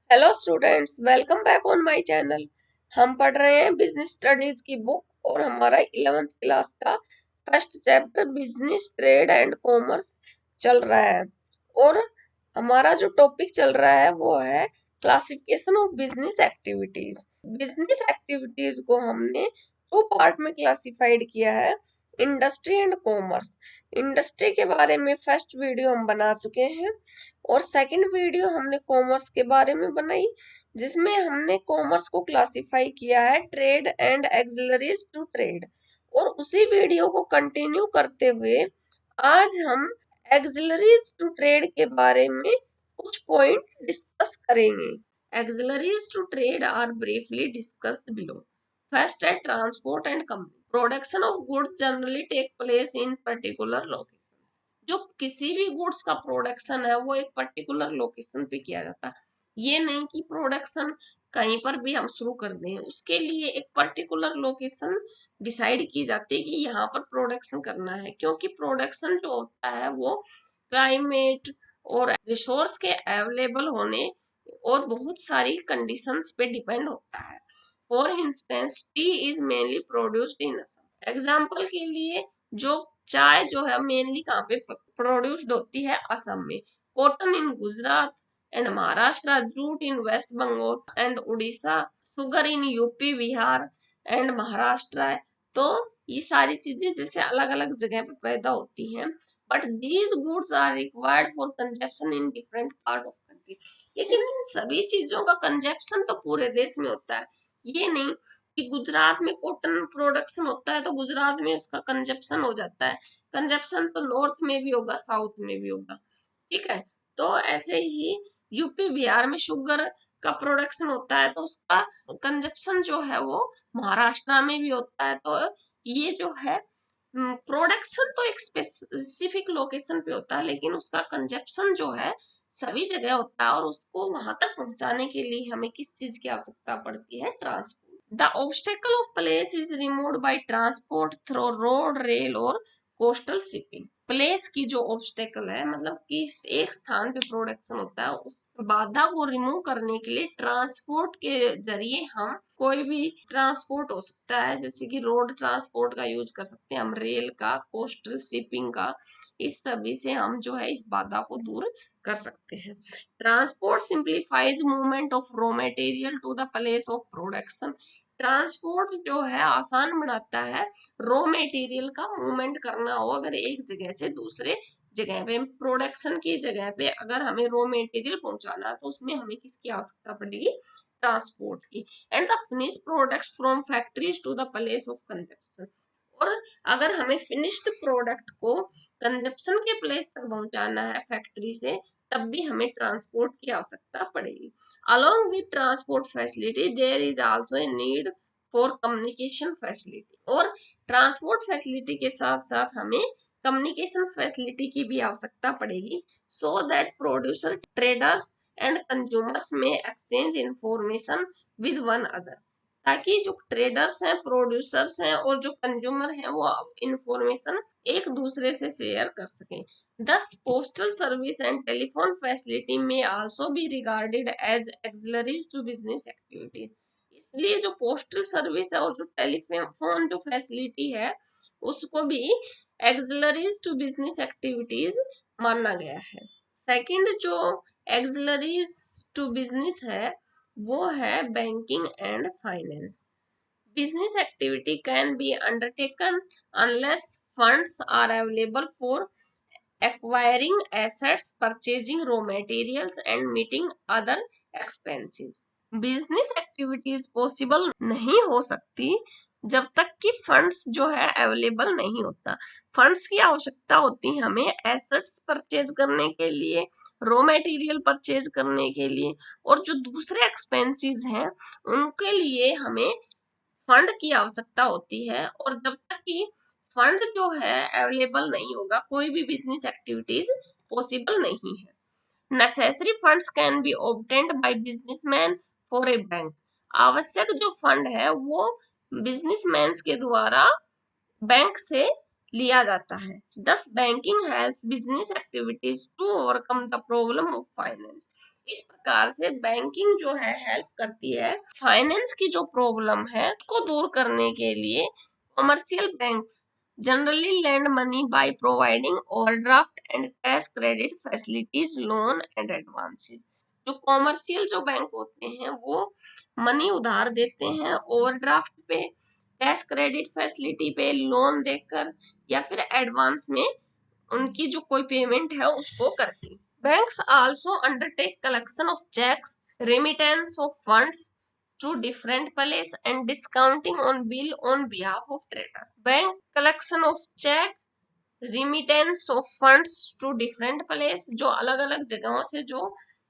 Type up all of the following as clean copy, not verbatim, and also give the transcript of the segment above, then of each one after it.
Hello students, welcome back on my channel. हम पढ़ रहे हैं बिजनेस स्टडीज की बुक और हमारा 11th क्लास का first chapter business trade and commerce चल रहा है। और हमारा जो टॉपिक चल रहा है वो है classification of business activities. Business activities को हमने दो पार्ट में क्लासिफाइड किया है, इंडस्ट्री एंड कॉमर्स। इंडस्ट्री के बारे में फर्स्ट वीडियो हम बना चुके हैं और सेकंड वीडियो हमने कॉमर्स के बारे में बनाई, जिसमें हमने कॉमर्स को क्लासिफाई किया है trade and auxiliaries to trade. और उसी वीडियो को कंटिन्यू करते हुए आज हम एक्सिलरीज टू ट्रेड के बारे में कुछ पॉइंट डिस्कस करेंगे। Auxiliaries to trade are briefly discussed below. First है transport and company. Production of goods generally take place in particular location. जो किसी भी गुड्स का प्रोडक्शन है वो एक पर्टिकुलर लोकेशन पे किया जाता है। ये नहीं कि प्रोडक्शन कहीं पर भी हम शुरू कर दें, उसके लिए एक पर्टिकुलर लोकेशन डिसाइड की जाती है कि यहाँ पर प्रोडक्शन करना है, क्योंकि प्रोडक्शन जो होता है वो क्लाइमेट और रिसोर्स के अवेलेबल होने और बहुत सारी कंडीशंस पे डिपेंड होता है। For instance T is mainly produced in Assam. Example के लिए जो चाय जो है मेनली कहाँ पे प्रोड्यूस्ड होती है, असम में। Cotton in Gujarat and Maharashtra, jute in West Bengal and Orissa, sugar in UP Bihar and Maharashtra. तो ये सारी चीजें जैसे अलग अलग जगह पे पैदा होती हैं, but these goods are required for consumption in different part of country. लेकिन इन सभी चीजों का कंजप्शन तो पूरे देश में होता है। ये नहीं कि गुजरात में कॉटन प्रोडक्शन होता है तो गुजरात में उसका कंजप्शन हो जाता है। कंजप्शन तो नॉर्थ में भी होगा, साउथ में भी होगा, ठीक है। तो ऐसे ही यूपी बिहार में शुगर का प्रोडक्शन होता है तो उसका कंजप्शन जो है वो महाराष्ट्र में भी होता है। तो ये जो है प्रोडक्शन तो एक स्पेसिफिक लोकेशन पे होता है, लेकिन उसका कंजप्शन जो है सभी जगह होता है। और उसको वहां तक पहुंचाने के लिए हमें किस चीज की आवश्यकता पड़ती है? Transport. The obstacle of place is removed by transport through road, rail और कोस्टल शिपिंग। प्लेस की जो ऑब्स्टेकल है, मतलब कि एक स्थान पे प्रोडक्शन होता है, उस बाधा को रिमूव करने के लिए ट्रांसपोर्ट के जरिए हम कोई भी ट्रांसपोर्ट हो सकता है, जैसे कि रोड ट्रांसपोर्ट का यूज कर सकते हैं हम, रेल का, कोस्टल शिपिंग का। इस सभी से हम जो है इस बाधा को दूर कर सकते हैं। Transport simplifies movement of raw material to the place of production. Transport जो है आसान बनाता है रॉ मटेरियल का मूवमेंट करना हो। अगर एक जगह से दूसरे जगह पे, प्रोडक्शन की जगह पे अगर हमें रॉ मटेरियल पहुंचाना है तो उसमें हमें किसकी आवश्यकता पड़ेगी? ट्रांसपोर्ट की। And the finish products from factories to the place of consumption. और अगर हमें फिनिश्ड प्रोडक्ट को कंजप्शन के प्लेस तक पहुंचाना है फैक्ट्री से, तब भी हमें ट्रांसपोर्ट की आवश्यकता पड़ेगी। Along with transport facility there is also a need for communication facility. और ट्रांसपोर्ट फैसिलिटी के साथ साथ हमें कम्युनिकेशन फैसिलिटी की भी आवश्यकता पड़ेगी, so that producer, traders and consumers में exchange information with one other. ताकि जो ट्रेडर्स हैं, प्रोड्यूसर्स हैं और जो कंज्यूमर हैं वो इंफॉर्मेशन एक दूसरे से शेयर कर सकें। Thus, postal service and telephone facility may also be regarded as auxiliaries to business activities. इसलिए जो पोस्टल सर्विस है और जो टेलीफोन जो फैसिलिटी है उसको भी एक्सिलरीज टू बिजनेस एक्टिविटीज माना गया है। सेकंड जो एक्सिलरीज टू बिजनेस है वो है banking and finance. Business activity can be undertaken unless funds are available for acquiring assets, purchasing raw materials and meeting other expenses. Business activities possible नहीं हो सकती जब तक कि फंड्स जो है अवेलेबल नहीं होता। फंड्स की आवश्यकता होती है हमें एसेट्स परचेज करने के लिए, रॉ मटेरियल परचेज करने के लिए, और जो दूसरे एक्सपेंसेस हैं उनके लिए हमें फंड की आवश्यकता होती है। और जब तक कि फंड जो है अवेलेबल नहीं होगा, कोई भी बिजनेस एक्टिविटीज पॉसिबल नहीं है। Necessary funds can be obtained by businessman for a bank. आवश्यक जो फंड है वो बिजनेसमैन के द्वारा बैंक से लिया जाता है। Thus banking helps business activities to overcome the problem of finance. इस प्रकार से बैंकिंग जो है हेल्प करती है फाइनेंस की जो प्रॉब्लम है उसको दूर करने के लिए। Commercial banks generally lend money by providing overdraft and cash credit facilities, loan and advances। जो कॉमर्शियल जो बैंक होते हैं वो मनी उधार देते हैं ओवरड्राफ्ट पे, कैश क्रेडिट फैसिलिटी पे, लोन देकर या फिर एडवांस में उनकी जो कोई पेमेंट है उसको करती। Banks also undertake collection of cheques, remittance of funds to different place and discounting on bill on behalf of traders। Bank collection of cheque, remittance of funds to different place, जो अलग अलग जगहों से जो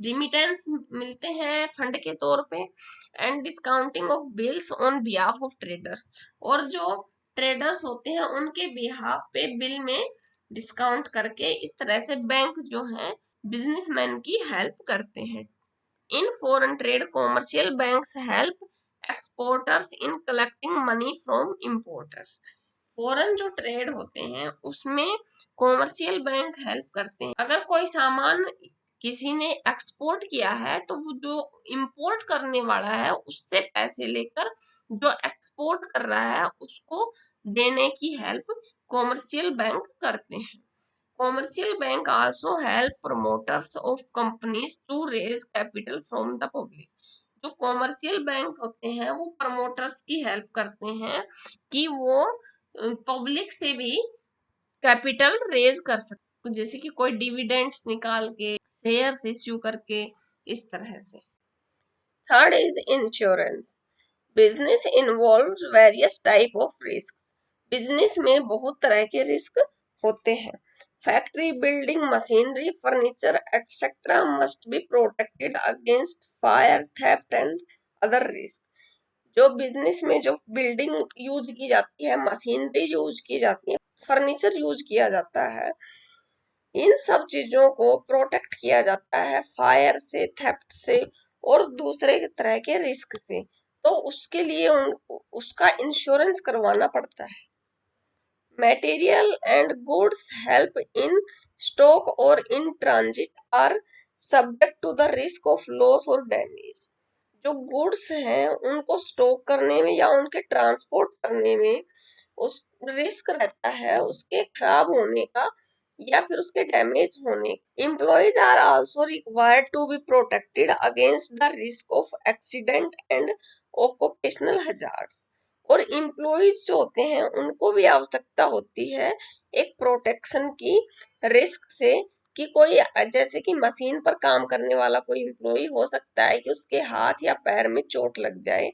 remittance मिलते हैं fund के तौर पे, and discounting of bills on behalf of traders, और जो ट्रेडर्स होते हैं उनके बिहाफ पे बिल में डिस्काउंट करके इस तरह से बैंक जो है बिजनेसमैन की हेल्प करते हैं। In foreign trade commercial banks help exporters in collecting money from importers. Foreign जो ट्रेड होते हैं उसमें कॉमर्शियल बैंक हेल्प करते हैं। अगर कोई सामान किसी ने एक्सपोर्ट किया है तो वो जो इंपोर्ट करने वाला है उससे पैसे लेकर जो एक्सपोर्ट कर रहा है उसको देने की हेल्प कॉमर्शियल बैंक करते हैं। Commercial bank also help promoters of companies to raise capital from the public। जो कॉमर्शियल बैंक होते हैं वो प्रमोटर्स की हेल्प करते हैं कि वो पब्लिक से भी कैपिटल रेज कर सकते, जैसे कि कोई डिविडेंड्स निकाल के, शेयर्स इश्यू करके, इस तरह से। Third is insurance. Business involves various type of risk. Business में बहुत तरह के रिस्क होते हैं। Factory, building, machinery, furniture etcetera must be protected against fire, theft and other risk. जो बिजनेस में जो बिल्डिंग यूज की जाती है, मशीनरी यूज की जाती है, फर्नीचर यूज किया जाता है, इन सब चीजों को प्रोटेक्ट किया जाता है फायर से, थेफ्ट से और दूसरे तरह के रिस्क से। तो उसके लिए उसका इंश्योरेंस करवाना पड़ता है। Material and goods held in stock और in transit are subject to the risk of loss और डैमेज। जो गुड्स हैं उनको स्टॉक करने में या उनके ट्रांसपोर्ट करने में उस रिस्क रहता है उसके खराब होने का या फिर उसके डैमेज होने। Employees are also required to be protected against the risk of accident and occupational hazards. और एम्प्लॉइज जो होते हैं उनको भी आवश्यकता होती है एक प्रोटेक्शन की रिस्क से, कि कोई जैसे कि मशीन पर काम करने वाला कोई एम्प्लॉय हो सकता है कि उसके हाथ या पैर में चोट लग जाए,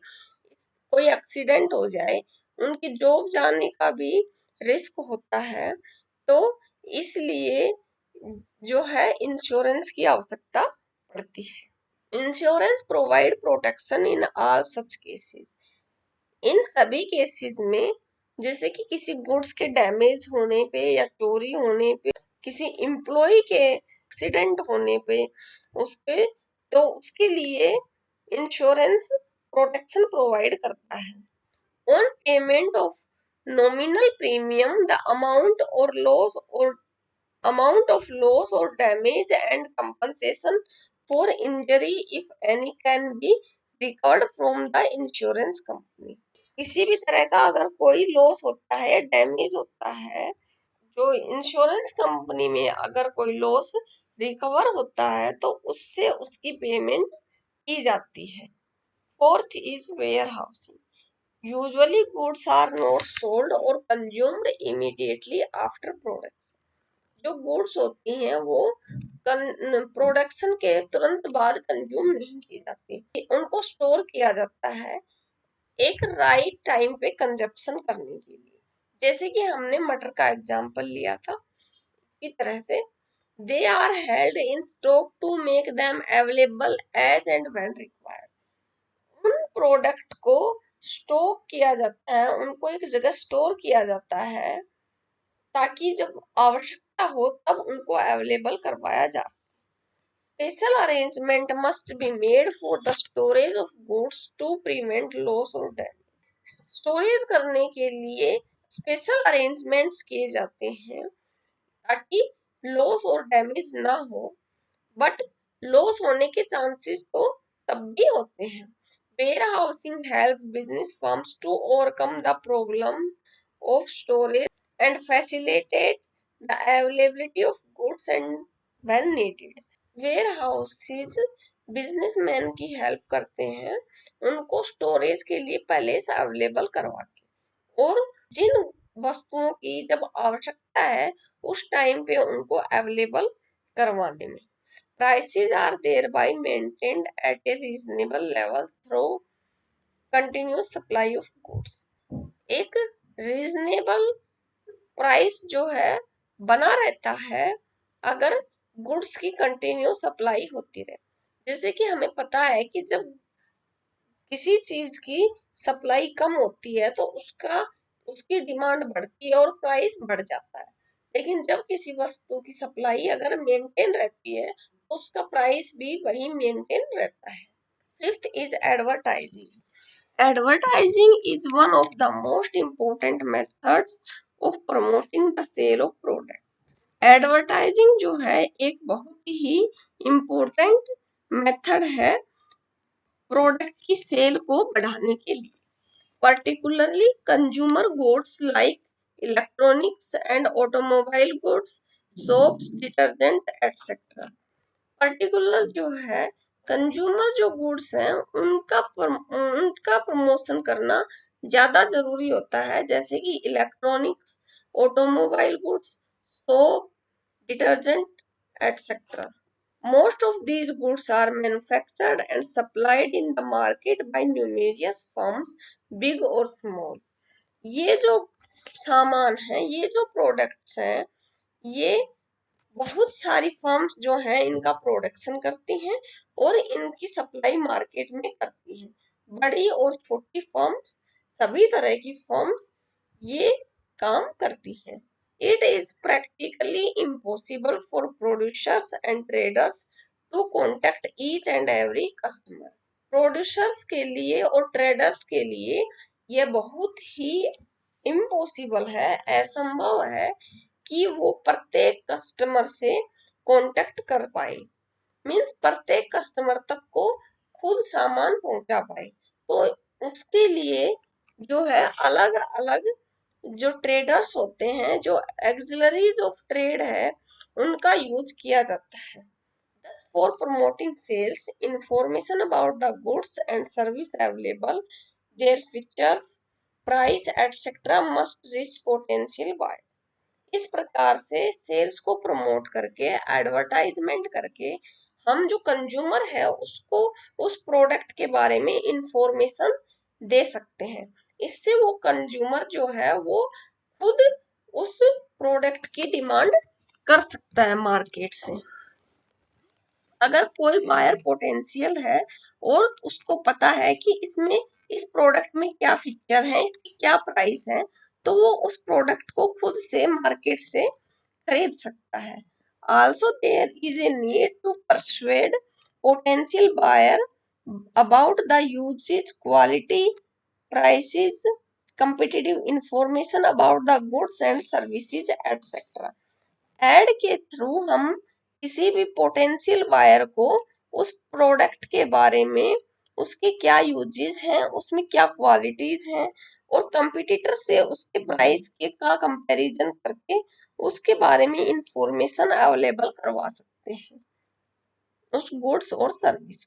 कोई एक्सीडेंट हो जाए, उनकी जॉब जाने का भी रिस्क होता है। तो इसलिए जो है इंश्योरेंस की आवश्यकता पड़ती है। Insurance provide protection in all such cases. इन सभी केसेस में जैसे कि किसी गुड्स के डैमेज होने पे या चोरी होने पे, किसी एम्प्लॉय के एक्सीडेंट होने पे उसके, तो उसके लिए इंश्योरेंस प्रोटेक्शन प्रोवाइड करता है। On payment of nominal premium the amount of loss or damage and compensation for injury if any can be recovered from the insurance company। किसी भी तरह का अगर कोई लॉस होता है, डैमेज होता है, जो इंश्योरेंस कंपनी में अगर कोई लॉस रिकवर होता है तो उससे उसकी पेमेंट की जाती है। Fourth is warehousing. Usually goods are not sold और कंज्यूम्ड इमीडिएटली आफ्टर प्रोडक्शन। जो गुड्स होती हैं वो प्रोडक्शन के तुरंत बाद कंज्यूम नहीं की जाती, उनको स्टोर किया जाता है एक राइट टाइम पे कंजप्शन करने के लिए। जैसे कि हमने मटर का एग्जांपल लिया था, इसी तरह से they are held in stock to make them available as and when required. उन प्रोडक्ट को स्टॉक किया जाता है, उनको एक जगह स्टोर किया जाता है ताकि जब आवश्यकता हो तब उनको अवेलेबल करवाया जा सके। Special arrangement must be made for the storage of goods to prevent loss or damage। Storage करने के लिए स्पेशल अरेंजमेंट्स किए जाते हैं ताकि लॉस और डैमेज ना हो, बट लॉस होने के चांसेस तो तब भी होते हैं। Warehousing help business firms to overcome the problem of storage and facilitate the availability of goods and when needed. Warehouses businessman की हेल्प करते हैं उनको स्टोरेज के लिए पहले से अवेलेबल करवा के, और जिन वस्तुओं की जब आवश्यकता है उस टाइम पे उनको अवेलेबल करवाने में। Prices are thereby maintained at a reasonable level through continuous supply of goods. एक रीजनेबल प्राइस जो है बना रहता है अगर गुड्स की कंटिन्यू सप्लाई होती रहे। जैसे कि हमें पता है कि जब किसी चीज की सप्लाई कम होती है तो उसकी डिमांड बढ़ती है और प्राइस बढ़ जाता है, लेकिन जब किसी वस्तु की सप्लाई अगर मेंटेन रहती है तो उसका प्राइस भी वही मेंटेन रहता है। Fifth is advertising. Advertising is one of the most important methods of promoting the sale of product. Advertising जो है एक बहुत ही important मेथड है प्रोडक्ट की सेल को बढ़ाने के लिए, particularly consumer goods like electronics and automobile goods, soaps, detergent, etc. Particular जो है कंज्यूमर जो गुड्स हैं उनका प्रमोशन करना ज्यादा जरूरी होता है, जैसे कि electronics, automobile goods, soap, detergent etcetera. Most of these goods are manufactured and supplied in the market by numerous firms, big or small. ये जो सामान है, ये जो प्रोडक्ट्स हैं, ये बहुत सारी फर्म्स जो हैं इनका प्रोडक्शन करती हैं और इनकी सप्लाई मार्केट में करती हैं। बड़ी और छोटी फर्म्स, सभी तरह की फर्म्स ये काम करती हैं। It is practically impossible for producers and traders to contact each and every customer. Producers के लिए और ट्रेडर्स के लिए ये बहुत ही इम्पॉसिबल है, असंभव है कि वो प्रत्येक कस्टमर से कांटेक्ट कर पाए, मींस प्रत्येक कस्टमर तक को खुद सामान पहुंचा पाए। तो उसके लिए जो है अलग अलग जो ट्रेडर्स होते हैं, जो एक्सिलरीज ऑफ ट्रेड है, उनका यूज किया जाता है। For promoting sales, information about the goods and service available, their features, price etcetera must reach potential buyer. इस प्रकार से सेल्स को प्रमोट करके, एडवर्टाइजमेंट करके हम जो कंज्यूमर है उसको उस प्रोडक्ट के बारे में इंफॉर्मेशन दे सकते हैं। इससे वो कंज्यूमर जो है वो खुद उस प्रोडक्ट की डिमांड कर सकता है मार्केट से। अगर कोई बायर पोटेंशियल है और उसको पता है कि इसमें इस प्रोडक्ट में क्या फीचर है, इसकी क्या प्राइस है, तो वो उस प्रोडक्ट को खुद से मार्केट से खरीद सकता है। Also there is a need to persuade potential buyer about the usage, quality, prices, competitive information about the goods and services etc. Ad के थ्रू हम किसी भी पोटेंशियल बायर को उस प्रोडक्ट के बारे में, उसके क्या यूजेस हैं, उसमें क्या क्वालिटीज हैं और कंपटीटर से उसके प्राइस के का कंपैरिजन करके उसके बारे में इंफॉर्मेशन अवेलेबल करवा सकते हैं उस गुड्स और service.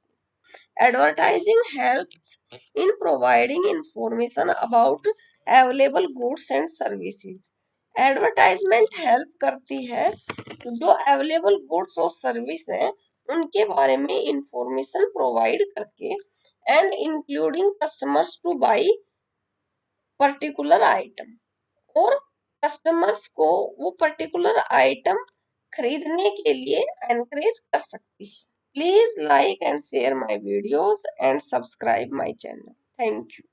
Advertising helps in providing information about available goods and services. Advertisement help करती है जो अवेलेबल गुड्स और सर्विस हैं उनके बारे में इंफॉर्मेशन प्रोवाइड करके, and including customers two by particular item, और कस्टमर्स को वो पर्टिकुलर आइटम खरीदने के लिए एनकरेज कर सकती है। Please like and share my videos and subscribe my channel. Thank you.